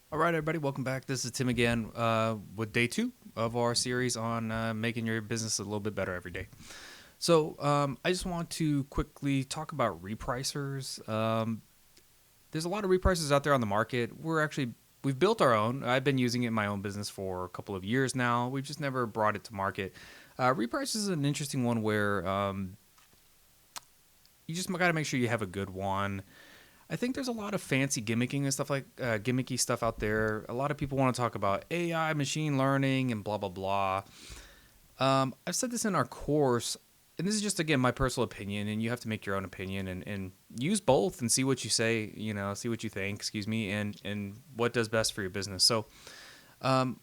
All right, everybody, welcome back. This is Tim again with day two of our series on making your business a little bit better every day. I just want to quickly talk about repricers. There's a lot of repricers out there on the market. We've built our own. I've been using it in my own business for a couple of years now. We've just never brought it to market. Repricers is an interesting one where you just got to make sure you have a good one. I think there's a lot of fancy gimmicking and stuff like gimmicky stuff out there. A lot of people want to talk about AI, machine learning, and blah blah blah. I've said this in our course, and this is just again my personal opinion, and you have to make your own opinion and use both and see what you say. See what you think. Excuse me, and what does best for your business. Um,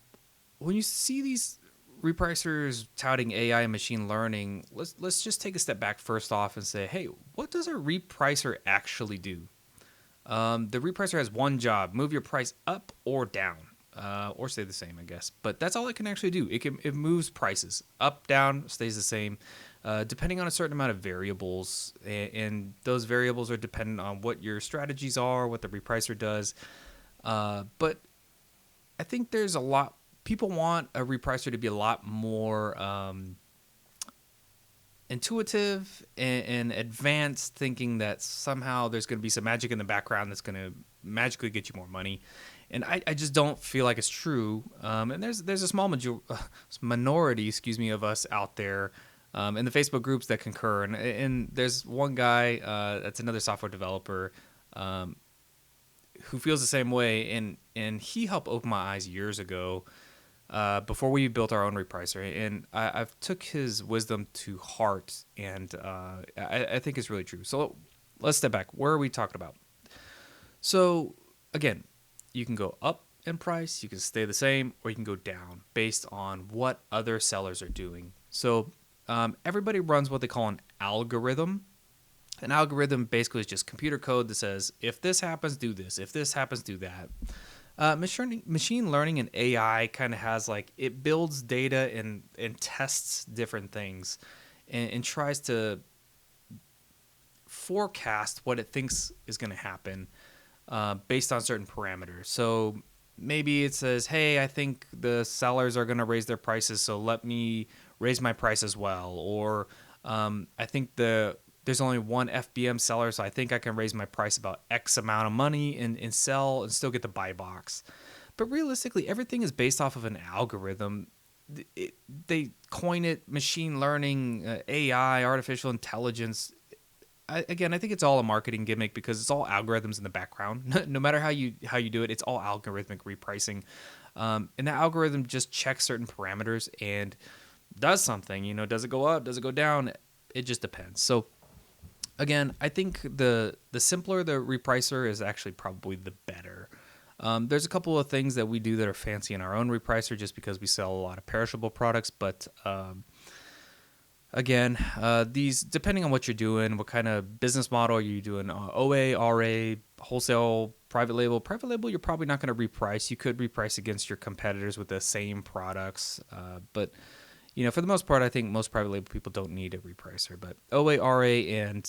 when you see these repricers touting AI and machine learning, let's just take a step back first off and say, hey, what does a repricer actually do? The repricer has one job: move your price up or down, or stay the same, I guess. But that's all it can actually do. It moves prices up, down, stays the same, depending on a certain amount of variables, and those variables are dependent on what your strategies are, what the repricer does. But I think there's a lot. People want a repricer to be a lot more intuitive and advanced, thinking that somehow there's going to be some magic in the background that's going to magically get you more money. And I just don't feel like it's true. And there's a small minority, of us out there in the Facebook groups that concur. And there's one guy that's another software developer who feels the same way. And he helped open my eyes years ago before we built our own repricer, and I've took his wisdom to heart, and I think it's really true. So let's step back. Where are we talking about? So again, you can go up in price, you can stay the same, or you can go down based on what other sellers are doing. So everybody runs what they call an algorithm. An algorithm basically is just computer code that says, if this happens, do this. If this happens, do that. Machine learning and AI kind of has like it builds data and tests different things and tries to forecast what it thinks is going to happen based on certain parameters. So maybe it says, hey, I think the sellers are going to raise their prices, so let me raise my price as well. Or I think there's only one FBM seller, so I think I can raise my price about X amount of money and sell and still get the buy box. But realistically, everything is based off of an algorithm. They coin it machine learning, AI, artificial intelligence. Again, I think it's all a marketing gimmick because it's all algorithms in the background. No matter how you do it, it's all algorithmic repricing. And the algorithm just checks certain parameters and does something. Does it go up? Does it go down? It just depends. So again, I think the simpler the repricer is actually probably the better. There's a couple of things that we do that are fancy in our own repricer just because we sell a lot of perishable products. But again, these, depending on what you're doing, what kind of business model are you doing, OA, RA, wholesale, private label. Private label, you're probably not going to reprice. You could reprice against your competitors with the same products. But for the most part, I think most private label people don't need a repricer. But OA, RA, and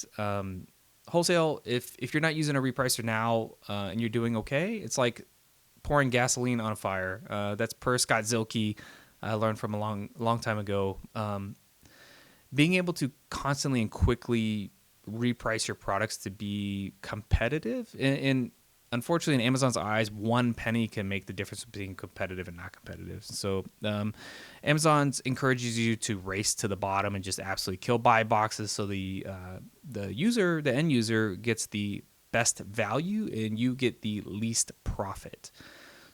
wholesale, if you're not using a repricer now and you're doing okay, it's like pouring gasoline on a fire. That's per Scott Zilke. I learned from a long time ago. Being able to constantly and quickly reprice your products to be competitive, and unfortunately, in Amazon's eyes, one penny can make the difference between competitive and not competitive. So Amazon encourages you to race to the bottom and just absolutely kill buy boxes, so the end user gets the best value and you get the least profit.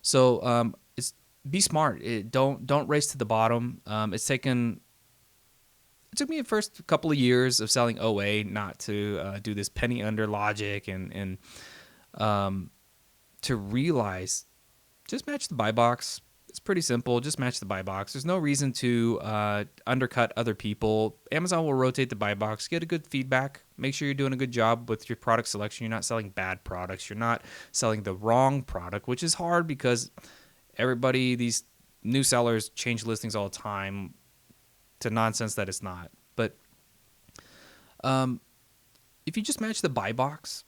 So it's be smart. Don't race to the bottom. It took me the first couple of years of selling OA not to do this penny under logic and to realize just match the buy box. It's pretty simple. Just match the buy box. There's no reason to undercut other people. Amazon will rotate the buy box. Get a good feedback. Make sure you're doing a good job with your product selection. You're not selling bad products. You're not selling the wrong product, which is hard because these new sellers change listings all the time to nonsense that it's not. But if you just match the buy box,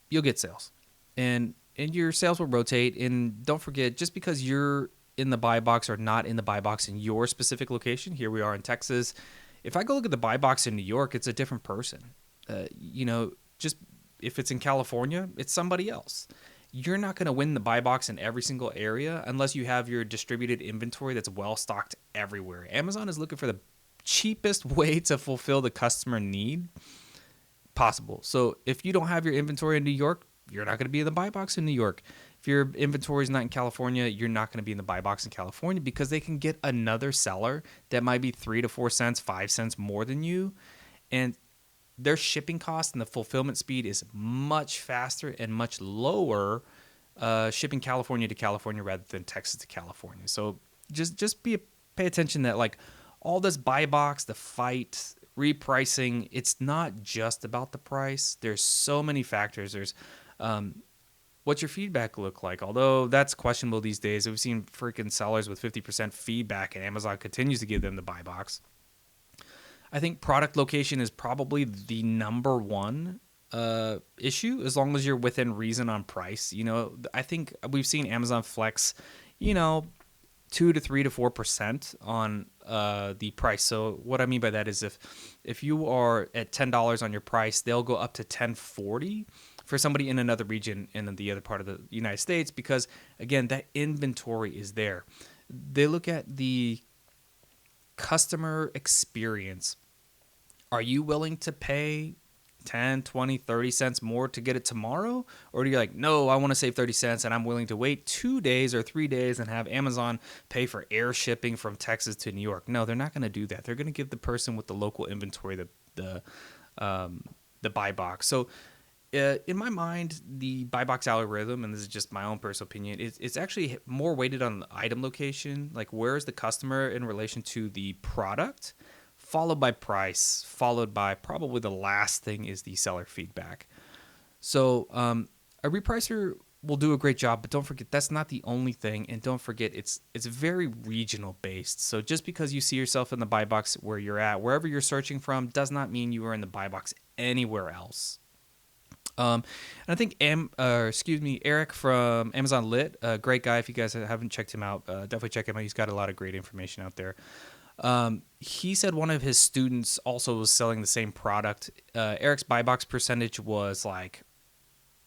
you'll get sales. And and your sales will rotate. And don't forget, just because you're in the buy box or not in the buy box in your specific location, here we are in Texas. If I go look at the buy box in New York, it's a different person. Just if it's in California, it's somebody else. You're not going to win the buy box in every single area unless you have your distributed inventory that's well stocked everywhere. Amazon is looking for the cheapest way to fulfill the customer need possible. So if you don't have your inventory in New York, you're not going to be in the buy box in New York. If your inventory is not in California, you're not going to be in the buy box in California because they can get another seller that might be 3 to 4 cents, 5 cents more than you. And their shipping cost and the fulfillment speed is much faster and much lower shipping California to California rather than Texas to California. So just pay attention that like all this buy box, the fight, repricing, it's not just about the price. There's so many factors. There's what's your feedback look like? Although that's questionable these days. We've seen freaking sellers with 50% feedback and Amazon continues to give them the buy box. I think product location is probably the number one issue as long as you're within reason on price. I think we've seen Amazon flex, 2 to 3 to 4% on the price. So what I mean by that is if you are at $10 on your price, they'll go up to $10.40 for somebody in another region in the other part of the United States because, again, that inventory is there. They look at the customer experience. Are you willing to pay 10, 20, 30 cents more to get it tomorrow? Or do you like, no, I want to save 30 cents and I'm willing to wait 2 days or 3 days and have Amazon pay for air shipping from Texas to New York? No, they're not going to do that. They're going to give the person with the local inventory the buy box. So in my mind, the buy box algorithm, and this is just my own personal opinion, it's actually more weighted on the item location, like where is the customer in relation to the product, followed by price, followed by probably the last thing is the seller feedback. So a repricer will do a great job, but don't forget that's not the only thing, and don't forget it's very regional based. So just because you see yourself in the buy box where you're at, wherever you're searching from, does not mean you are in the buy box anywhere else. And I think Eric from Amazon Lit, a great guy. If you guys haven't checked him out, definitely check him out. He's got a lot of great information out there. He said one of his students also was selling the same product. Eric's buy box percentage was like,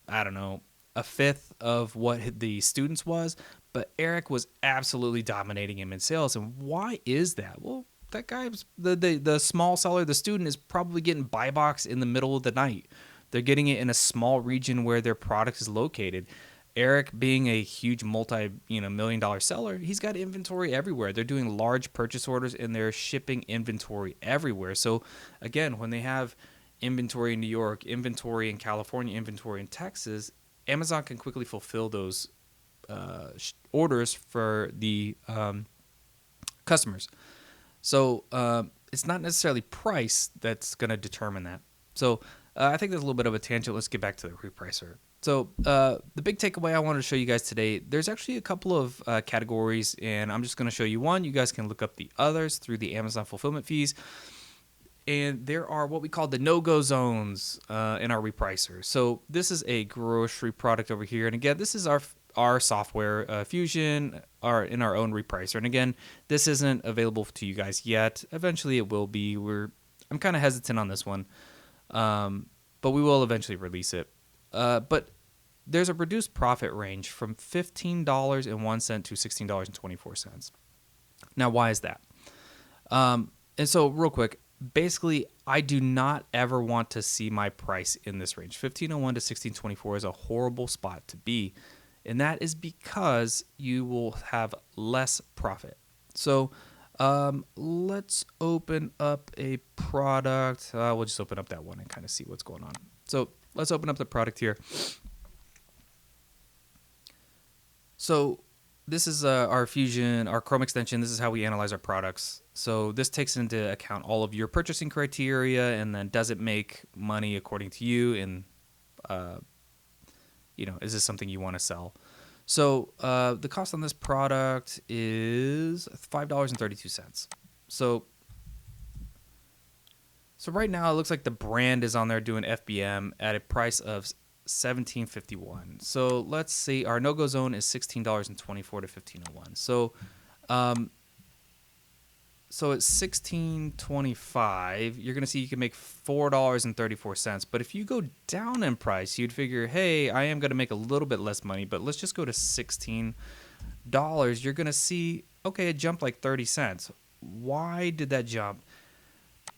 I don't know, a fifth of what the student's was, but Eric was absolutely dominating him in sales. And why is that? Well, that guy's the small seller, the student is probably getting buy box in the middle of the night. They're getting it in a small region where their product is located. Eric, being a huge multi-million-dollar seller, he's got inventory everywhere. They're doing large purchase orders and they're shipping inventory everywhere. So again, when they have inventory in New York, inventory in California, inventory in Texas, Amazon can quickly fulfill those orders for the customers. So it's not necessarily price that's going to determine that. So I think there's a little bit of a tangent. Let's get back to the repricer. So the big takeaway I wanted to show you guys today, there's actually a couple of categories, and I'm just going to show you one. You guys can look up the others through the Amazon fulfillment fees. And there are what we call the no-go zones in our repricer. So this is a grocery product over here. And again, this is our software, Fusion, in our own repricer. And again, this isn't available to you guys yet. Eventually it will be. I'm kind of hesitant on this one. But we will eventually release it. But there's a reduced profit range from $15.01 to $16.24. Now, why is that? And so real quick, basically, I do not ever want to see my price in this range. $15.01 to $16.24 is a horrible spot to be. And that is because you will have less profit. So let's open up a product. We'll just open up that one and kind of see what's going on. So let's open up the product here. So this is our Fusion, our Chrome extension. This is how we analyze our products. So this takes into account all of your purchasing criteria and then does it make money according to you? And, is this something you want to sell? So the cost on this product is $5.32. So right now it looks like the brand is on there doing FBM at a price of 17.51. So let's see, our no-go zone is $16.24 to 15.01. So at 16.25, you're going to see you can make $4.34. But if you go down in price, you'd figure, hey, I am going to make a little bit less money, but let's just go to $16. You're going to see, okay, it jumped like 30 cents. Why did that jump?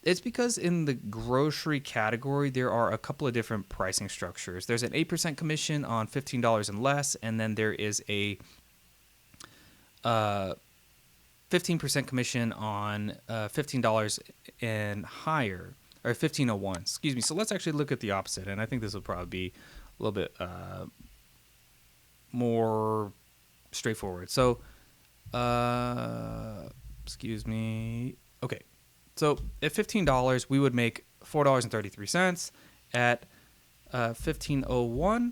It's because in the grocery category, there are a couple of different pricing structures. There's an 8% commission on $15 and less, and then there is a 15% commission on $15 and higher, or 15.01. Excuse me. So let's actually look at the opposite, and I think this will probably be a little bit more straightforward. So, excuse me. Okay. So at $15, we would make $4.33. At 15.01,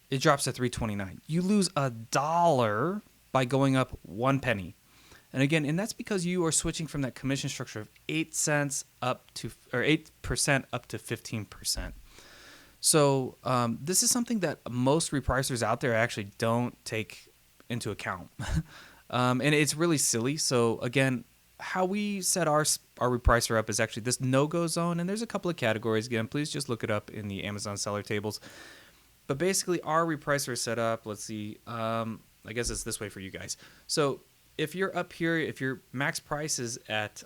it drops to $3.29. You lose $1 by going up 1 penny. And again, and that's because you are switching from that commission structure of 8 cents up to, or 8% up to 15%. So this is something that most repricers out there actually don't take into account. And it's really silly. So again, how we set our repricer up is actually this no-go zone, and there's a couple of categories. Again, please just look it up in the Amazon seller tables. But basically, our repricer is set up. Let's see. I guess it's this way for you guys. So if you're up here, if your max price is at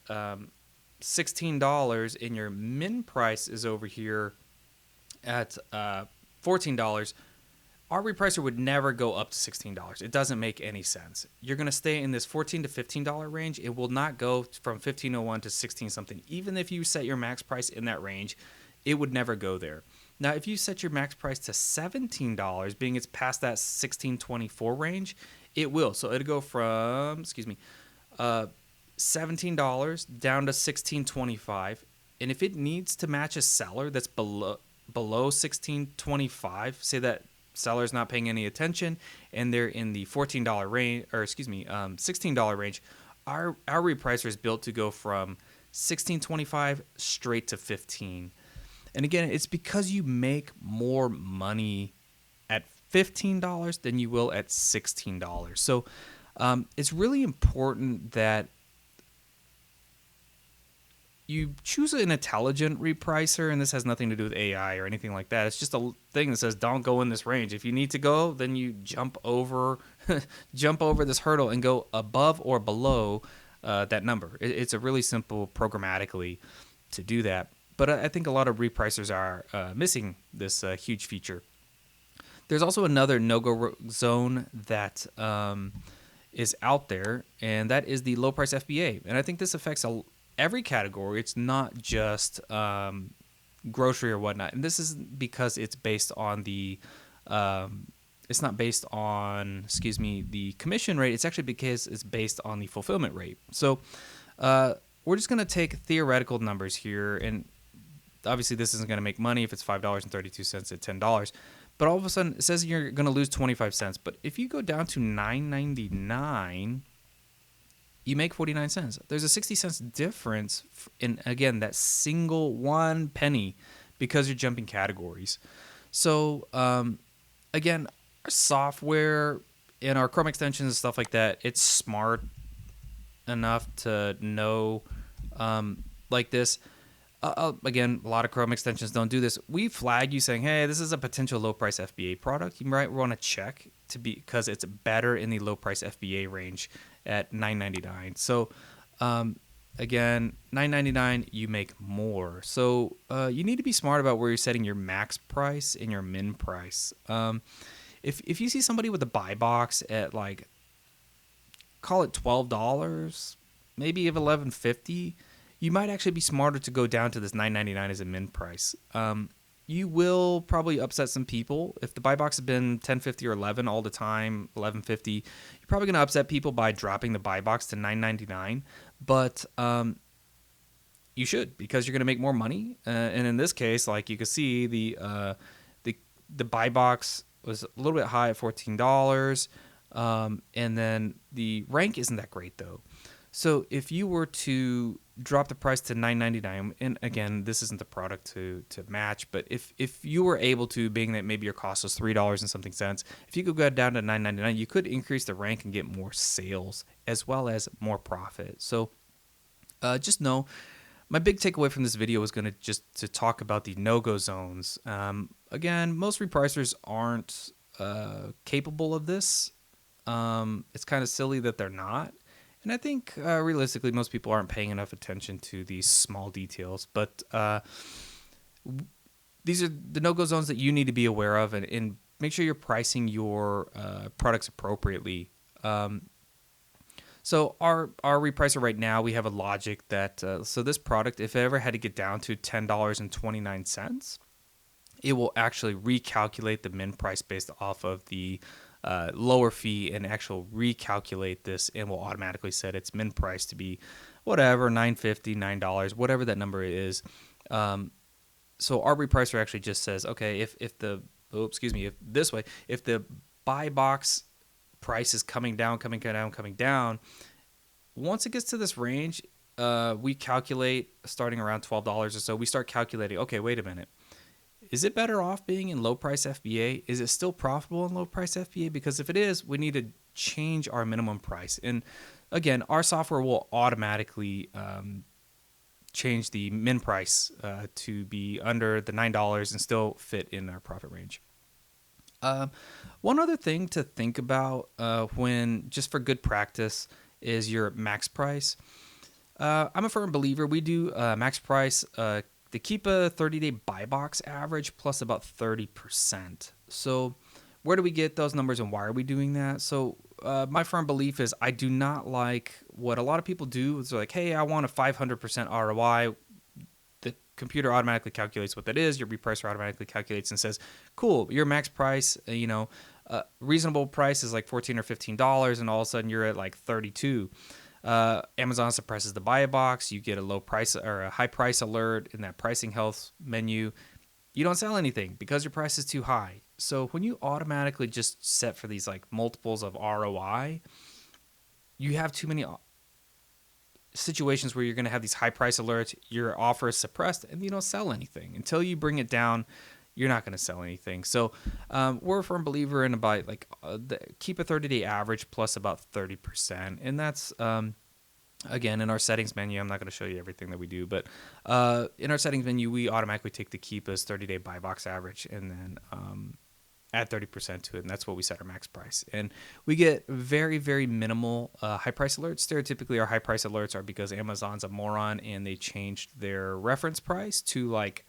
$16 and your min price is over here at $14, our repricer would never go up to $16. It doesn't make any sense. You're going to stay in this $14 to $15 range. It will not go from 15.01 to 16 something. Even if you set your max price in that range, it would never go there. Now, if you set your max price to $17, being it's past that 16.24 range, it will. So it'll go from, $17 down to 16.25. And if it needs to match a seller that's below 16.25, say that seller's not paying any attention and they're in the $14 range, or $16 range, our repricer is built to go from 16.25 straight to 15. And again, it's because you make more money at $15 than you will at $16. So it's really important that you choose an intelligent repricer, and this has nothing to do with AI or anything like that. It's just a thing that says don't go in this range. If you need to go, then you jump over this hurdle and go above or below that number. It's a really simple programmatically to do that. But I think a lot of repricers are missing this huge feature. There's also another no-go zone that is out there, and that is the low price FBA. And I think this affects every category. It's not just grocery or whatnot. And this is because it's based on the it's not based on the commission rate. It's actually because it's based on the fulfillment rate. So we're just going to take theoretical numbers here, and obviously this isn't going to make money if it's $5.32 at $10. But all of a sudden it says you're going to lose 25 cents. But if you go down to $9.99, you make 49 cents. There's a 60 cents difference in, again, that single 1 penny because you're jumping categories. So, again, our software and our Chrome extensions and stuff like that, it's smart enough to know like this. Again, a lot of Chrome extensions don't do this. We flag you saying, hey, this is a potential low price FBA product. You might want to check because it's better in the low price FBA range at $9.99. So again, $9.99, you make more. So you need to be smart about where you're setting your max price and your min price. If you see somebody with a buy box at like, call it $12, maybe of $11.50, you might actually be smarter to go down to this $9.99 as a min price. You will probably upset some people. If the buy box has been $10.50 or $11 all the time, $11.50, you're probably going to upset people by dropping the buy box to $9.99. But you should, because you're going to make more money. And in this case, like you can see, the buy box was a little bit high at $14, and then the rank isn't that great though. So if you were to drop the price to $9.99, and again, this isn't the product to match, but if you were able to, being that maybe your cost was $3 and something cents, if you could go down to $9.99, you could increase the rank and get more sales as well as more profit. So just know, my big takeaway from this video was going to talk about the no-go zones. Again, most repricers aren't capable of this. It's kind of silly that they're not. And I think realistically, most people aren't paying enough attention to these small details. But these are the no-go zones that you need to be aware of, and make sure you're pricing your products appropriately. So our repricer right now, we have a logic that so this product, if it ever had to get down to $10.29, it will actually recalculate the min price based off of the lower fee and actual recalculate this, and will automatically set its min price to be whatever, $9.50, $9, whatever that number is. So our repricer actually just says, okay, if the buy box price is coming down, once it gets to this range, we calculate starting around $12 or so. We start calculating, okay, wait a minute. Is it better off being in low price FBA? Is it still profitable in low price FBA? Because if it is, we need to change our minimum price. And again, our software will automatically change the min price to be under the $9 and still fit in our profit range. One other thing to think about when, just for good practice, is your max price. I'm a firm believer. We do max price. They keep a 30-day buy box average plus about 30%. So where do we get those numbers and why are we doing that? So my firm belief is I do not like what a lot of people do. It's like, hey, I want a 500% ROI. The computer automatically calculates what that is. Your repricer automatically calculates and says, cool, your max price, reasonable price is like $14 or $15, and all of a sudden you're at like 32. Amazon suppresses the buy box. You get a low price or a high price alert in that pricing health menu. You don't sell anything because your price is too high. So when you automatically just set for these like multiples of ROI, you have too many situations where you're going to have these high price alerts, your offer is suppressed, and you don't sell anything. Until you bring it down, you're not going to sell anything. So we're a firm believer in about keep a 30-day average plus about 30%. And that's, again, in our settings menu. I'm not going to show you everything that we do, but in our settings menu, we automatically take the keep as 30-day buy box average and then add 30% to it. And that's what we set our max price. And we get very, very minimal high price alerts. Stereotypically, our high price alerts are because Amazon's a moron and they changed their reference price to like,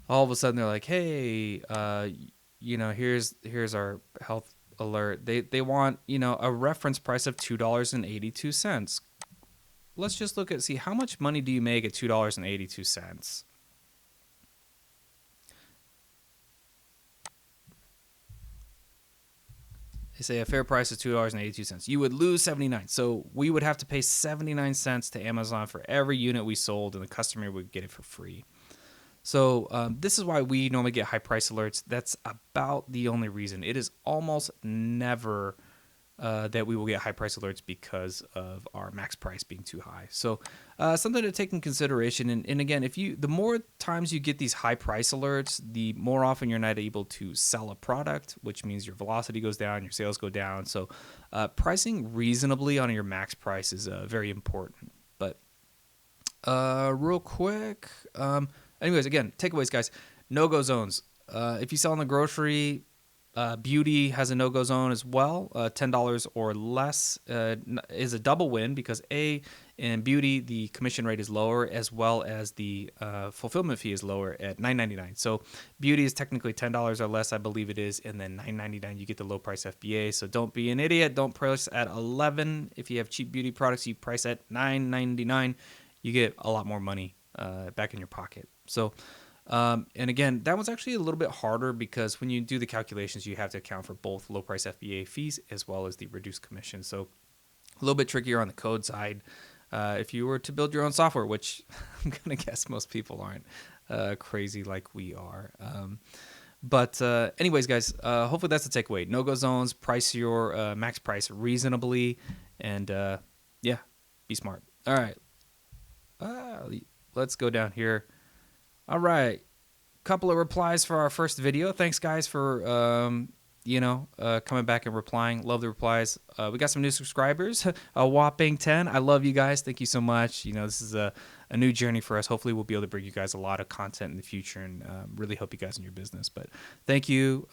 all of a sudden they're like, hey, here's our health alert. They want, a reference price of $2.82. Let's just see how much money do you make at $2.82? They say a fair price is $2.82. You would lose 79. So we would have to pay 79 cents to Amazon for every unit we sold, and the customer would get it for free. So this is why we normally get high price alerts. That's about the only reason. It is almost never that we will get high price alerts because of our max price being too high. So something to take in consideration. And again, the more times you get these high price alerts, the more often you're not able to sell a product, which means your velocity goes down, your sales go down. So pricing reasonably on your max price is very important. But real quick, anyways, again, takeaways, guys. No-go zones. If you sell in the grocery, beauty has a no-go zone as well. $10 or less is a double win because in beauty, the commission rate is lower as well as the fulfillment fee is lower at $9.99. So beauty is technically $10 or less, I believe it is, and then $9.99 you get the low price FBA. So don't be an idiot. Don't price at $11. If you have cheap beauty products, you price at $9.99. You get a lot more money back in your pocket. So, and again, that one's actually a little bit harder because when you do the calculations, you have to account for both low price FBA fees as well as the reduced commission. So a little bit trickier on the code side. If you were to build your own software, which I'm going to guess most people aren't crazy like we are. But anyways, guys, hopefully that's the takeaway. No-go zones, price your max price reasonably, and be smart. All right. Let's go down here. All right. Couple of replies for our first video. Thanks, guys, for coming back and replying. Love the replies. We got some new subscribers, a whopping 10. I love you guys. Thank you so much. This is a new journey for us. Hopefully, we'll be able to bring you guys a lot of content in the future and really help you guys in your business. But thank you.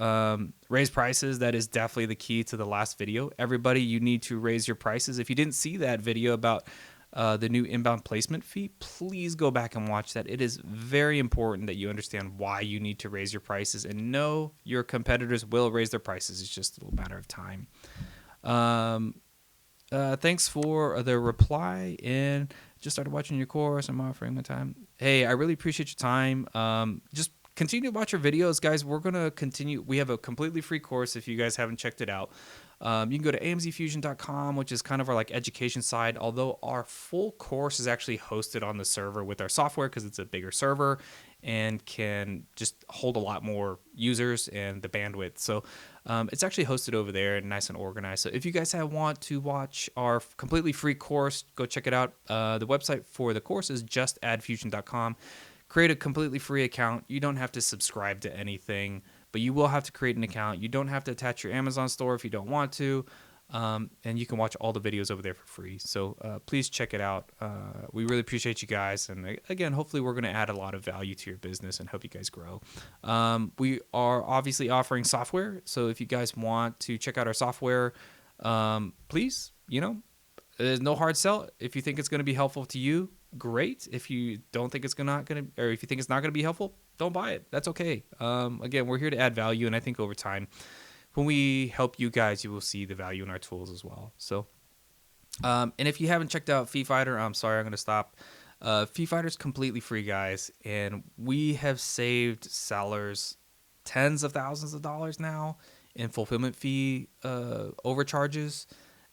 Raise prices. That is definitely the key to the last video. Everybody, you need to raise your prices. If you didn't see that video about the new inbound placement fee, please go back and watch that. It is very important that you understand why you need to raise your prices, and know your competitors will raise their prices. It's just a little matter of time. Thanks for the reply, and just started watching your course. I'm offering my time. Hey, I really appreciate your time. Just continue to watch our videos, guys. We're going to continue. We have a completely free course if you guys haven't checked it out. You can go to amzfusion.com, which is kind of our education side, although our full course is actually hosted on the server with our software because it's a bigger server and can just hold a lot more users and the bandwidth. So it's actually hosted over there and nice and organized. So if you guys want to watch our completely free course, go check it out. The website for the course is justaddfusion.com. Create a completely free account. You don't have to subscribe to anything, but you will have to create an account. You don't have to attach your Amazon store if you don't want to, and you can watch all the videos over there for free. So please check it out. We really appreciate you guys, and again, hopefully we're going to add a lot of value to your business and help you guys grow. We are obviously offering software, so if you guys want to check out our software, please, there's no hard sell. If you think it's going to be helpful to you, great. If you don't think it's or if you think it's not going to be helpful, don't buy it. That's okay. Again, we're here to add value, and I think over time, when we help you guys, you will see the value in our tools as well. So, and if you haven't checked out Fee Fighter, I'm sorry, I'm going to stop. Fee Fighter is completely free, guys, and we have saved sellers tens of thousands of dollars now in fulfillment fee overcharges.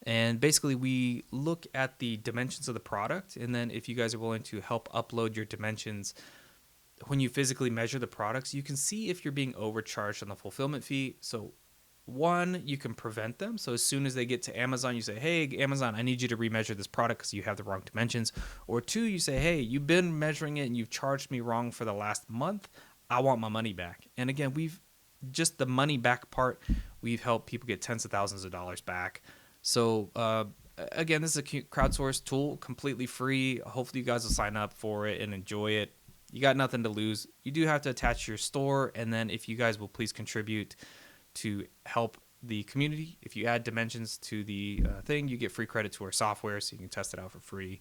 And basically, we look at the dimensions of the product, and then if you guys are willing to help upload your dimensions, when you physically measure the products, you can see if you're being overcharged on the fulfillment fee. So one, you can prevent them. So as soon as they get to Amazon, you say, hey, Amazon, I need you to remeasure this product because you have the wrong dimensions. Or two, you say, hey, you've been measuring it and you've charged me wrong for the last month. I want my money back. And again, just the money back part, we've helped people get tens of thousands of dollars back. So again, this is a crowdsourced tool, completely free. Hopefully you guys will sign up for it and enjoy it. You got nothing to lose. You do have to attach your store, and then if you guys will please contribute to help the community, if you add dimensions to the thing, you get free credit to our software, so you can test it out for free.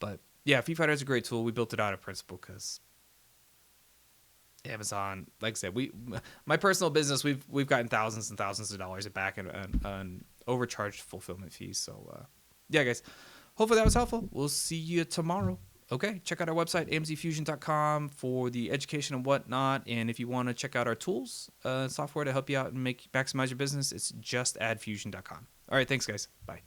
But yeah, Fee Fighter is a great tool. We built it out of principle because Amazon, like I said, my personal business, we've gotten thousands and thousands of dollars back on overcharged fulfillment fees. So yeah, guys, hopefully that was helpful. We'll see you tomorrow. Okay, check out our website, amzfusion.com, for the education and whatnot. And if you want to check out our tools, software to help you out and maximize your business, it's justaddfusion.com. All right, thanks, guys. Bye.